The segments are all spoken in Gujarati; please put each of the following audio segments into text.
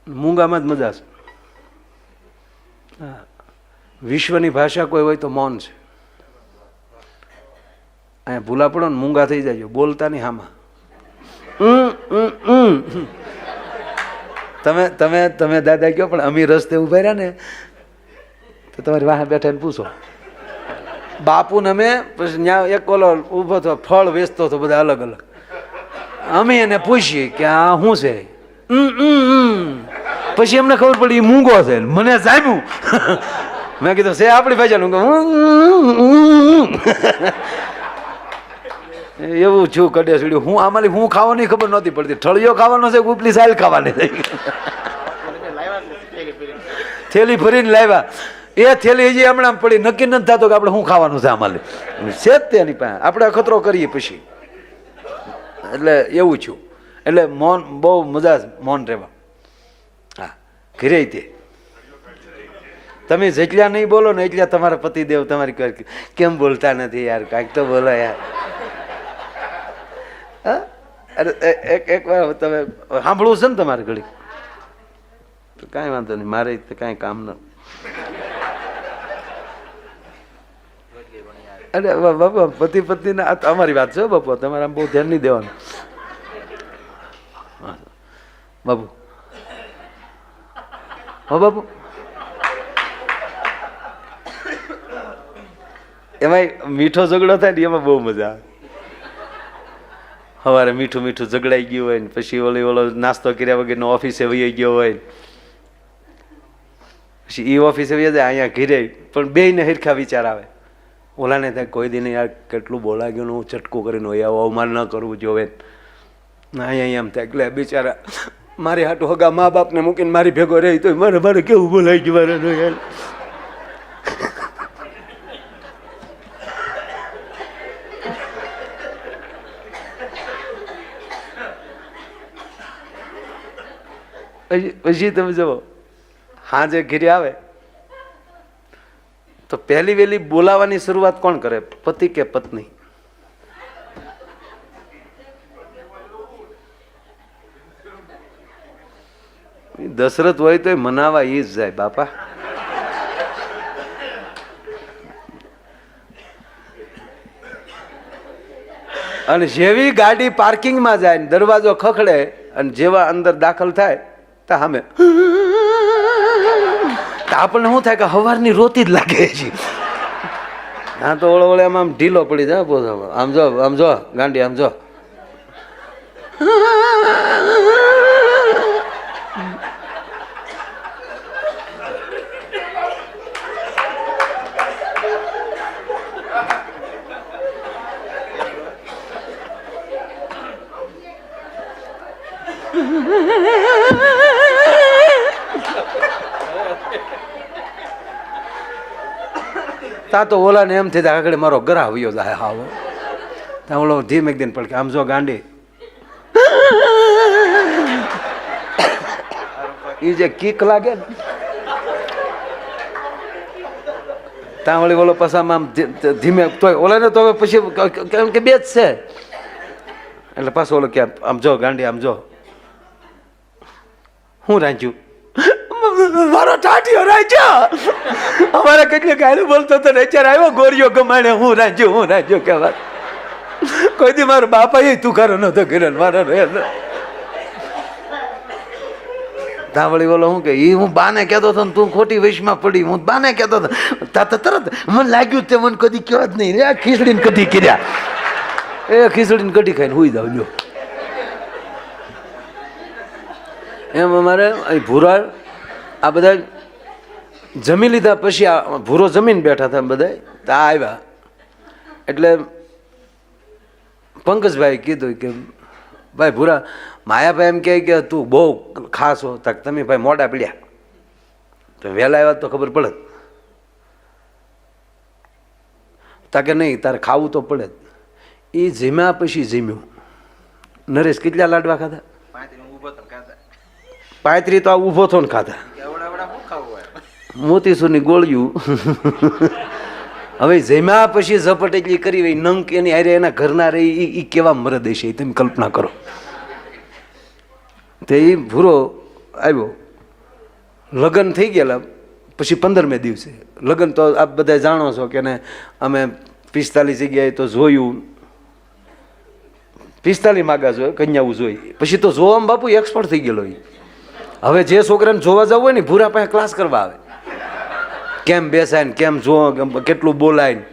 મૂંગામાં જ મજા છે. હા, વિશ્વની ભાષા કોઈ હોય તો મૌન છે. અહીંયા ભૂલા પડો ને મૂંગા થઈ જાય, બોલતા નહીં હામાં. તમે તમે તમે દાદા કહો, પણ અમી રસ્તે ઉભા રહ્યા ને તો તમારી વાહે બેઠા પૂછો. બાપુ ને અમે પછી ત્યાં એક ઓલો ઉભો થયો, ફળ વેચતો હતો, બધા અલગ અલગ. અમે એને પૂછીએ કે આ શું છે, પછી એમને ખબર પડી એ મૂંગો છે. મને જામ્યું. મેં કીધું છે આપણી ભાષાનું. એવું છું કડે સીડ્યું. હું આમાં હું ખાવાની ખબર નહોતી પડતી. ઠળિયો ખાવાનો છે, ઉપલી સાઈલ ખાવાની છે. થેલી ભરીને લાવ્યા. એ થેલી હજી હમણાં પડી, નક્કી નથી થતો કે આપણે શું ખાવાનું છે આમાં. છે જ તેની પાસે, આપણે અખતરો કરીએ પછી. એટલે એવું છું. એટલે મૌન બહુ મજા, મૌન રહેવા. હા, ઘરે તે તમે જેટલા નહીં બોલો ને એટલા તમારા પતિદેવ તમારી કેમ બોલતા નથી યાર, કાંઈક તો બોલો યાર. હા, અરે એક વાર તમે સાંભળવું છે ને તમારે ઘડી, તો કાંઈ વાંધો નહીં, મારે કાંઈ કામ ન. અરે બાપા, પતિ પત્ની ના અમારી વાત છે બાપુ, તમારે આમ બહુ ધ્યાન નહીં દેવાનું બાપુ. હો બાપુ, એમાં મીઠો ઝઘડો થાય ને એમાં બહુ મજા આવે. સવારે મીઠું મીઠું ઝઘડાઈ ગયું હોય ને પછી ઓલો નાસ્તો કર્યા વગરનો ઓફિસે વહી ગયો હોય, પછી એ ઓફિસે વહી જાય, અહીંયા ઘીરે પણ બેયને હરખા વિચાર આવે. ઓલાને થાય કોઈ દિન યાર કેટલું બોલા ગયું, હું ચટકું કરીને હોય, આવું અવમાન ન કરવું જોવે. અહીંયા એમ થાય એટલે બિચારા મારી હાટું હગા મા બાપને મૂકીને મારી ભેગો રહી તો મારે કેવું બોલાઈ ગયું મારે યાર. પછી તમે જુઓ, હાજે ઘીરે આવે તો પહેલી વહેલી બોલાવાની શરૂઆત કોણ કરે, પતિ કે પત્ની? દશરથ હોય તો મનાવા ઈ જ જાય બાપા. અને જેવી ગાડી પાર્કિંગમાં જાય ને દરવાજો ખખડે અને જેવા અંદર દાખલ થાય તો સામે આપણને શું થાય કે હવારની રોતી જ લાગે છે. હા તો ઓળો ઓળે આમ ઢીલો પડી જાય. આમ જો ગાંડી, આમ જો. તા તો ઓલા ને એમ થઈ જાય આગળ મારો ગરા આવ્યો જાય. હાવ ત્યાં ઓલો ધીમ એક દિન પડકે આમ જો ગાંડી. એ જે કીક લાગે ને ત્યાં વળી ઓલો પસામાં આમ ધીમે તોય ઓલા ને તો હવે પછી કેમ કે બે જ છે એટલે પાછો ઓલો કે આમ જો ગાંડી, આમ જો. હું રાંચ્યું મારો ટાટિયો રાંચ્યો. અમારે કેટલી ગાયલું બોલતો હતો, અત્યારે આવ્યો ગોરીઓ ગમાણે હું રાંચ્યો કહેવાય. કોઈ દી મારો બાપા એ તુકારો નતો કર્યો મારો. ધાવળી બોલો હું કે ઈ હું બાને કહેતો હતો ને તું ખોટી વૈશમાં પડી. હું બાને કહેતો હતો તા તરત મને લાગ્યું તે મને કદી કહેવા જ નહીં. ખીચડીને કઢી કર્યા, એ ખીચડીને કઢી ખાઈને હુઈ જાવ લ્યો. એમ અમારે અહીં ભૂરા આ બધા જમી લીધા પછી આ ભૂરો જમીન બેઠા હતા બધા. ત્યાં આવ્યા એટલે પંકજભાઈ કીધું કે ભાઈ ભૂરા, માયાભાઈ એમ કહે કે તું બહુ ખાસ હો. તક તમે ભાઈ મોડા પીડ્યા તો વહેલા આવ્યા તો ખબર પડે. તાકે નહીં તારે ખાવું તો પડે જ. એ જીમ્યા પછી જીમ્યું. નરેશ કેટલા લાડવા ખાધા? 35 તો આ ઊભો થો ને ખાધા. મોતીસુરની ગોળિયું. હવે જમ્યા પછી ઝપટ એટલી કરી હોય નંક એની હારે એના ઘરના રહી એ કેવા મરદ હશે તમે કલ્પના કરો. તે એ ભૂરો આવ્યો લગ્ન થઈ ગયેલા પછી 15મે દિવસે લગ્ન તો આપ બધા જાણો છો કે ને અમે 45 જગ્યાએ તો જોયું, 45 માગા જોઈએ કન્યાઓ જોઈ, પછી તો જોવામાં બાપુ એક્સપર્ટ થઈ ગયેલો. હવે જે છોકરાને જોવા જવું હોય ને ભૂરા પાસે ક્લાસ કરવા આવે, કેમ બેસાય ને કેમ જો કેટલું બોલાય ને.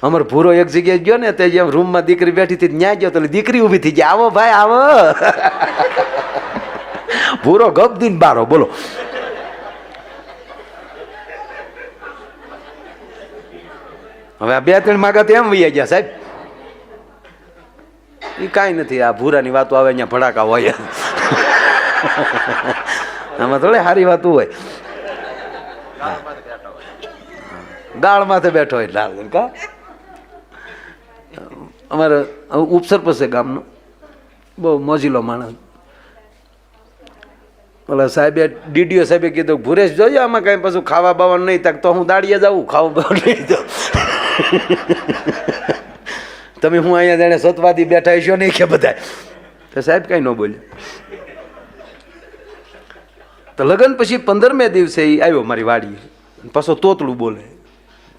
અમારો ભૂરો એક જગ્યાએ ગયો ને તે જેમ રૂમમાં દીકરી બેઠી હતી ન્યા ગયો તો દીકરી ઊભી થઈ જાય, આવો ભાઈ આવો. ભૂરો ગપ દીન બારો બોલો. હવે આ 2-3 માગા તો એમ વૈયા ગયા સાહેબ. એ કાંઈ નથી, આ ભૂરાની વાતો આવે અહીંયા ભડાકા હોય. આમાં થોડી સારી વાતો હોય. ગાળ માથે બેઠો હોય લાલ કા. અમારે ઉપસરપંચ છે ગામનો, બહુ મોજીલો માણસ. ઓલા સાહેબે ડીડીઓ સાહેબે કીધું ભુરેશ જોજો આમાં કાંઈ પાછું ખાવા બાવાનું નહીં થાય તો હું દાડીએ જાઉં, ખાવા બાવાનું નહીં જાઉં. તમે હું અહીંયા જાણે સતવાદી બેઠા છો નહીં કે બધા. તો સાહેબ કાંઈ ન બોલ્યો. તો લગ્ન પછી 15મે દિવસે એ આવ્યો મારી વાડીએ, પાછો તોતલું બોલે.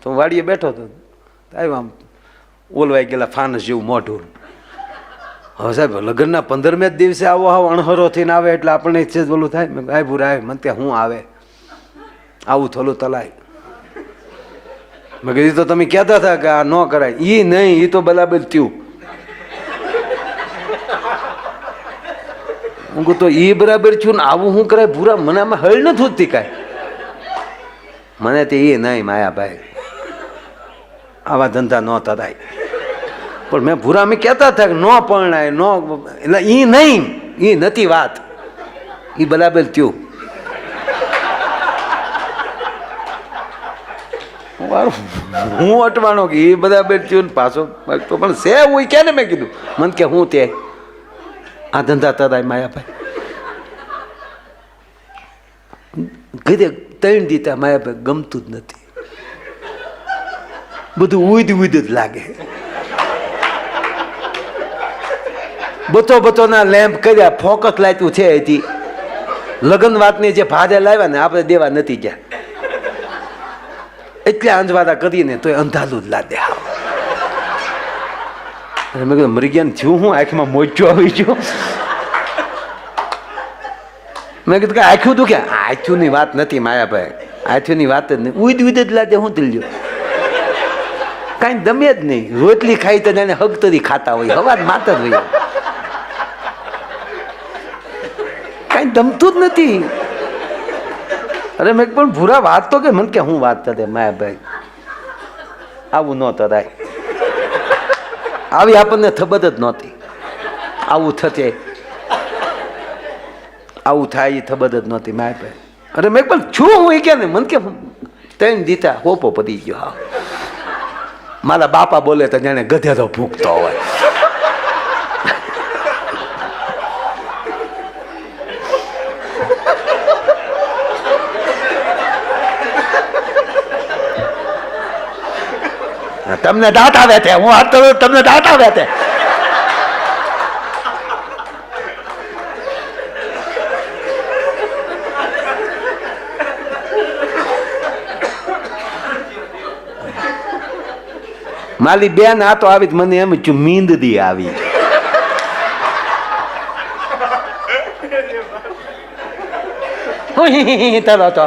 તો હું વાડીએ બેઠો હતો, આવ્યો આમ ઓલવાઈ ગયેલા ફાનસ જેવું મોઢું. હવે સાહેબ લગ્નના 15મે જ દિવસે આવો આવો અણહરો થઈને આવે એટલે આપણને છે બોલું થાય. મેં આય ભૂરા આવે મને ત્યાં હું આવે આવું થોલું તલાય. મેં કીધું તો તમે કહેતા હતા કે આ ન કરાય. એ નહીં, એ તો બરાબર થયું. હું કહું તો એ બરાબર થયું ને આવું શું કરાય ભૂરા, મને આમાં હળ નથી હોતી કાંઈ. મને તે એ નહીં માયાભાઈ, આવા ધંધા ન થાય. પણ મેં ભૂરા અમે કહેતા હતા કે ન પરણાય ન, એટલે એ નહીં, એ નથી વાત, એ બરાબર થયું. હું અટવાનો કે એ બરાબર થયું ને પાછો તો પણ છે હું કે ને. મેં કીધું મને કે હું તે આ ધંધા થતા માયાભાઈ કીધે 3 દીતા માયાભાઈ ગમતું જ નથી, બધું ઉદ જ લાગે. બતો લેમ્પ કર્યા, ફોકસ લાગ્યું છે હજી લગ્ન વાતની જે ભારે લાવ્યા ને આપણે દેવા નથી ગયા, એટલે અંજવાદા કરીને તો અંધાલું જ લાદે. મેં કીધું મરી ગયા થયું હું, આંખમાં મોજો આવી ગયો. મેં કીધું કે આંખ્યું તું ક્યાં? આંખ્યુંની વાત નથી માયાભાઈ, આંખ્યુંની વાત જ નહીં, ઉદ જ લાદે. હું તીલ્યો કાંઈ દમે જ નહીં, રોટલી ખાઈ તો એને હગતરી ખાતા હોય, હવા માત જ હોય, કાંઈ દમતું જ નથી. અરે મેં પણ ભૂરા વાત તો કે મને કે હું વાત થતે માયાભાઈ આવું ન થાય, આવી આપણને ખબર જ નહોતી આવું થશે, આવું થાય એ ખબર જ નહોતી માયાભાઈ. અરે મેં પણ છું હું એ કે ને મને કે 3 દીતા હોપો પડી ગયો. હા મારા બાપા બોલે તો જાણે ગધેડો ભૂખતો હોય. તમને દાંત આવે છે, હું હાથ કરું તમને દાંત આવે છે. મારી બેન આ તો આવી મને એમ છું મીંદડી આવી. તરો તો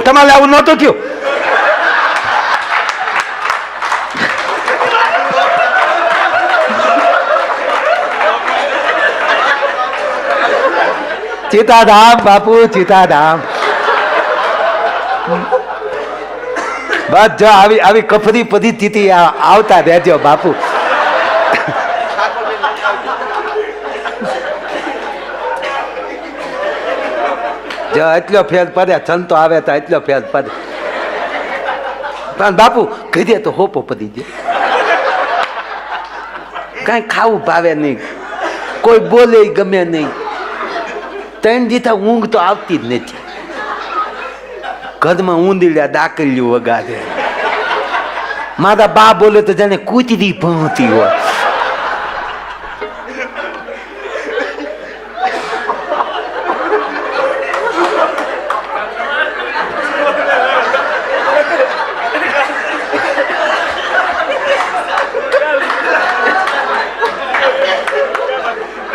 તમારે આવું નહોતું થયું. સીતાધામ બાપુ સીતાધામ. બસ જો આવી આવી કફરી પરિસ્થિતિ આવતા રહેજો બાપુ. જો એટલો ફેર પડે, સંતો આવે તો એટલો ફેર પડે. પણ બાપુ કીધે તો હોપો પડી જાય, કાંઈ ખાવું ભાવે નહીં, કોઈ બોલે ગમે નહીં. 3 દીધા ઊંઘ તો આવતી જ નથી, ઘરમાં ઊંધીડ્યા દાકલ્યું વગાડે. મારા બા બોલે તો જાણે કૂતરી ભણતી હોય.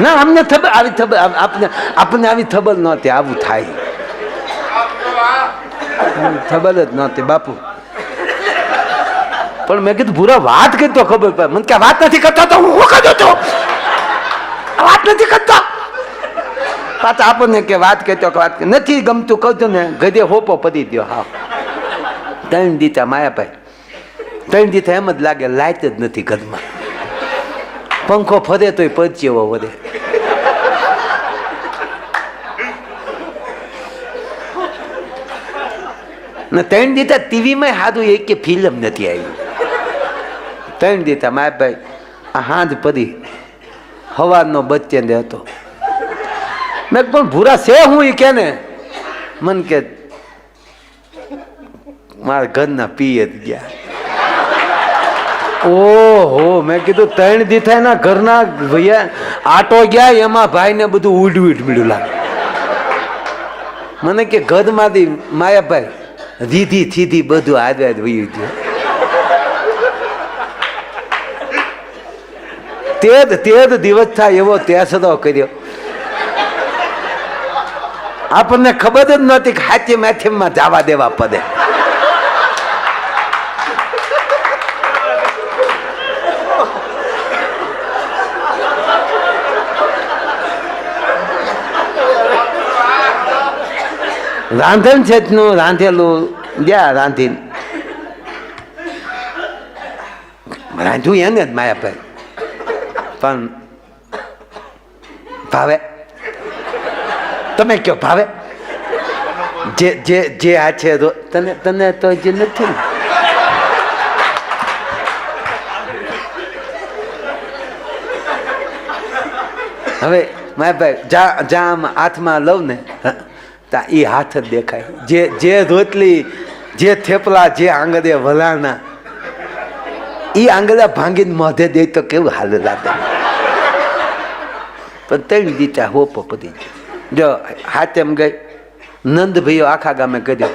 ના અમને ખબર આવી ખબર આપણને આવી ખબર નહોતી આવું થાય. ખબર જ નહોતી બાપુ. પણ મેં કીધું ભૂરા વાત કરી તો ખબર પડે. મને કે વાત નથી કરતા તો હું કરતો તો વાત નથી કરતા. પાછા આપણને કે વાત કરતો કે વાત નથી ગમતું કહું ને ગધે હોપો પતી દો. હા 3 દીતા માયાભાઈ 3 દીતા એમ જ લાગે લાઈટ જ નથી ઘરમાં. પંખો ફરે તોય પરચેવો વધે. ને 3 દીતા ટીવીમાં સારું એક કે ફિલ્મ નથી આવી. 3 દીતા મારા ભાઈ આ હાંજ પડી હવારનો બચ્ચે દે હતો. મેં પણ ભૂરા છે હું એ કે ને મન કે મારા ઘરના પીએ જ ગયા. ઓહો મેં કીધું 3 દીથા ના ઘરના ભૈયા આટો ગયા એમાં ભાઈ ને બધું ઉડવું મળ્યું લાગે. મને કે ઘરમાંથી માયાભાઈ રીધી સીધી બધું આદવાદ વયું ગયું. તેજ દિવસ થાય એવો ત્યાસરો કર્યો. આપણને ખબર જ નહોતી કે હાથી માથેમાં જવા દેવા પડે. રાંધણ છે નું રાંધેલું ગયા રાંધીને રાંધ્યું એને જ માયાભાઈ પણ ભાવે તમે કયો ભાવે જે જે જે આ છે તને તને તો જે નથી ને હવે માયાભાઈ જ્યાં હાથમાં લઉં ને તા એ હાથ જ દેખાય. જે રોટલી જે થેપલા જે આંગળે વલાણા એ આંગળા ભાંગીને મોઢે દે તો કેવું હાલ લાગે. પણ 3 દીતા હોપો પડી જો હાથ એમ ગઈ. નંદ ભાઈઓ આખા ગામે કર્યો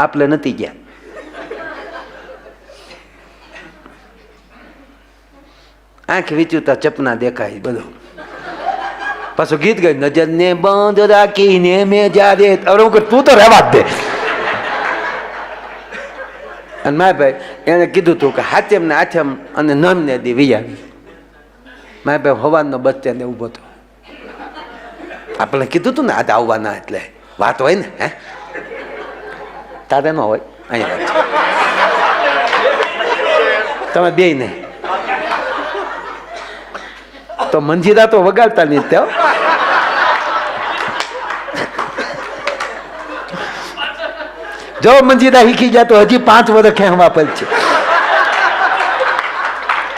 આપણે નથી ગયા. આંખ વીચુતા ચપના દેખાય બધું. પાછું ગીત ગઈ નજર ને બંધ રાખીને મેં જ્યારે તું તો રહેવા જ દે. અને મારા ભાઈ એને કીધું તું કે હાથેમ ને આથેમ અને નમ ને દી વી આવી. મારા ભાઈ હવાનો બચ્ચે ને ઉભો હતો. આપણે કીધું તું ને આજે આવવાના એટલે વાત હોય ને હે તારે ન હોય અહીંયા તમે બે નહીં તો મંજીરા તો વગાડતા નહીં તે જો મંજીરા શીખી જાય તો હજી 5 વર્ષ ખેંચવા પડશે.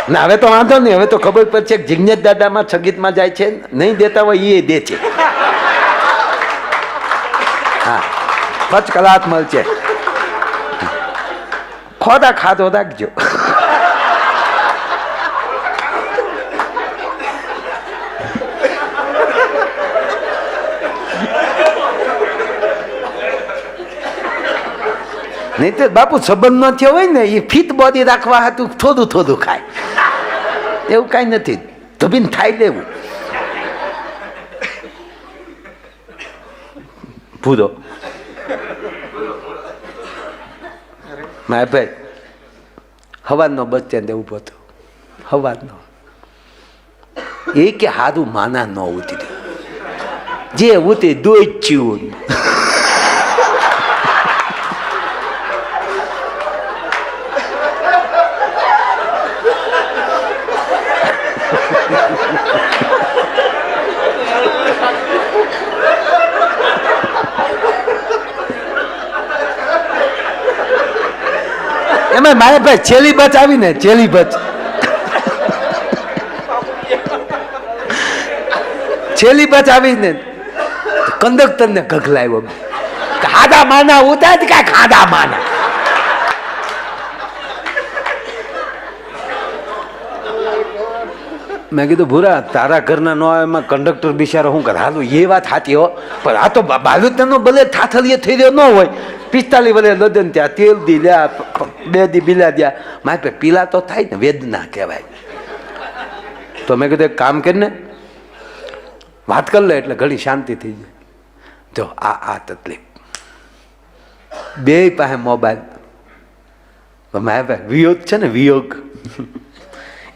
ના હવે તો વાંધો નહીં. હવે તો ખબર પડશે કે જિજ્ઞેશ દાદામાં સંગીતમાં જાય છે નહીં દેતા હોય એ દે છે. હા 5 કલાક મળશે. ખોદા ખાધો રાખજો. નહીં તો બાપુ સંબંધ ન થયો હોય ને એ ફિટ બોડી રાખવા હતું થોડું થોડું ખાય એવું કાંઈ નથી. ધબીને ખાઈ લેવું. ભૂરો મારા ભાઈ હવાનો બસ સ્ટેન્ડે ઊભો હતો. હવાનો એ કે હારું માના ન ઉતરી જે ઉતરી દોચ્યું. એમાં મારે ભાઈ છેલ્લી બચ આવી ને છેલ્લી બચ આવી ને કંડક્ટર ને ગગલાવ્યો ખાધા માના ઉતાર કા ખાધા માના મેં કીધું ભૂરા તારા ઘરના ન આવે એમાં કંડક્ટર બિચારો શું કરે? હાલું એ વાત સાચી હો, પણ આ તો બાલુતનો ભલે થાથલીએ થઈ રહ્યો ન હોય, 45 વલે લદન ત્યાં તેલ દી લ્યા, 2 દી બિલા દ્યા, મારે પીલા તો થાય ને, વેદના કહેવાય. તો મેં કીધું એક કામ કરીને વાત કરી લે એટલે ઘણી શાંતિ થઈ જાય. જો આ તકલીફ, બે પાસે મોબાઈલ, મારા પાસે વિયોગ છે ને, વિયોગ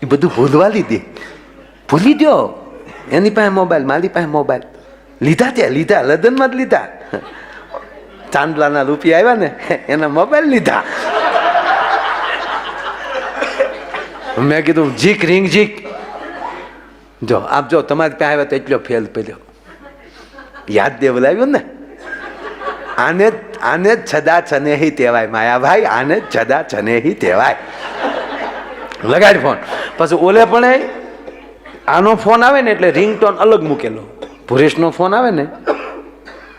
એ બધું ભૂલવા લીધી, ભૂલી દો. એની પાસે મોબાઈલ, મારી પાસે મોબાઈલ, લીધા ત્યાં લીધા, લદનમાં જ લીધા. ચાંદલાના રૂપિયા આવ્યા ને એના મોબાઈલ લીધા. મેં કીધું જીક રિંગ જીક, જો આપ જો તમારી પાસે આવ્યા તો એટલો ફેલ પડ્યો, યાદ દેવલાવ્યું ને. આને જ છદા છનેહી કહેવાય માયાભાઈ, આને જ છદા છનેહી કહેવાય. લગાડ ફોન. પછી ઓલે પણ આનો ફોન આવે ને એટલે રિંગટોન અલગ મૂકેલો, ભુરેશનો ફોન આવે ને,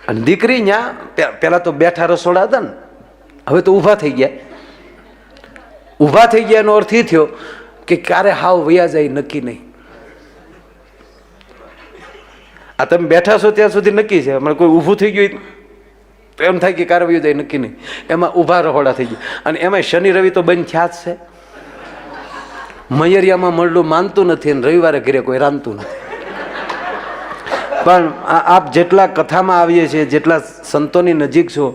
અને દીકરી ત્યાં પેલા તો બેઠા રસોડા હતા ને, હવે તો ઊભા થઈ ગયા. ઊભા થઈ ગયા એનો અર્થ એ થયો કે ક્યારે હાવ વયા જાય નક્કી નહીં. આ તમે બેઠા છો ત્યાં સુધી નક્કી છે, હમણાં કોઈ ઊભું થઈ ગયું તો એમ થાય કે ક્યારે વયું જાય નક્કી નહીં. એમાં ઊભા રહોડા થઈ ગયા, અને એમાં શનિ રવિ તો બંધ થયા જ છે. મયરિયામાં મળલું માનતું નથી અને રવિવારે ઘરે કોઈ રાંધતું નથી. પણ આપ જેટલા કથામાં આવીએ છીએ, જેટલા સંતોની નજીક છો,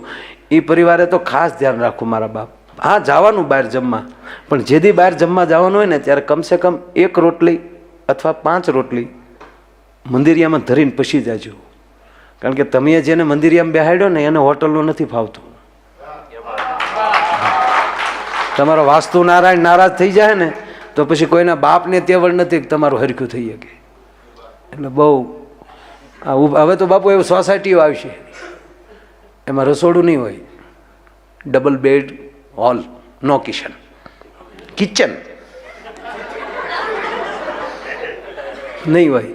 એ પરિવારે તો ખાસ ધ્યાન રાખવું મારા બાપ. હા, જવાનું બહાર જમવા, પણ જેથી બહાર જમવા જવાનું હોય ને ત્યારે કમસે કમ 1 રોટલી અથવા 5 રોટલી મંદિરિયામાં ધરીને પછી જાજો. કારણ કે તમે જેને મંદિરિયામાં બેહાડ્યો ને એને હોટલનું નથી ફાવતું. તમારો વાસ્તુ નારાયણ નારાજ થઈ જાય ને તો પછી કોઈના બાપને તેવડ નથી કે તમારું હરખું થઈ શકે. એટલે બહુ હવે તો બાપુ એવું સોસાયટીઓ આવશે, એમાં રસોડું નહીં હોય, ડબલ બેડ, હોલ, નો કિચન, કિચન નહીં હોય.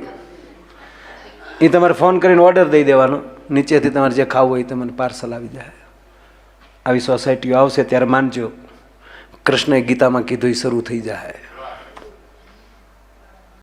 એ તમારે ફોન કરીને ઓર્ડર દઈ દેવાનો, નીચેથી તમારે જે ખાવું હોય તમને પાર્સલ આવી જાય. આવી સોસાયટીઓ આવશે ત્યારે માનજો, કૃષ્ણએ ગીતામાં કીધું એ શરૂ થઈ જાય.